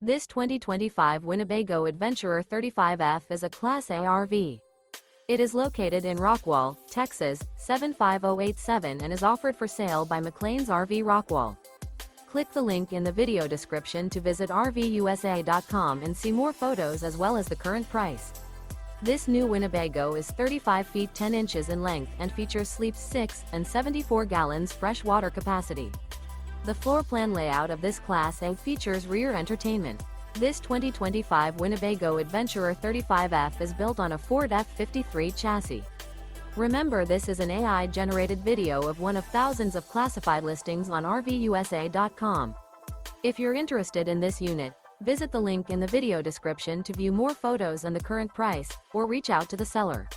This 2025 Winnebago Adventurer 35F is a Class A RV. It is located in Rockwall, Texas, 75087 and is offered for sale by McClain's RV Rockwall. Click the link in the video description to visit RVUSA.com and see more photos as well as the current price. This new Winnebago is 35 feet 10 inches in length and features sleeps 6 and 74 gallons fresh water capacity. The floor plan layout of this Class A features rear entertainment. This 2025 Winnebago Adventurer 35F is built on a Ford F53 chassis. Remember, this is an AI-generated video of one of thousands of classified listings on RVUSA.com. If you're interested in this unit, visit the link in the video description to view more photos and the current price, or reach out to the seller.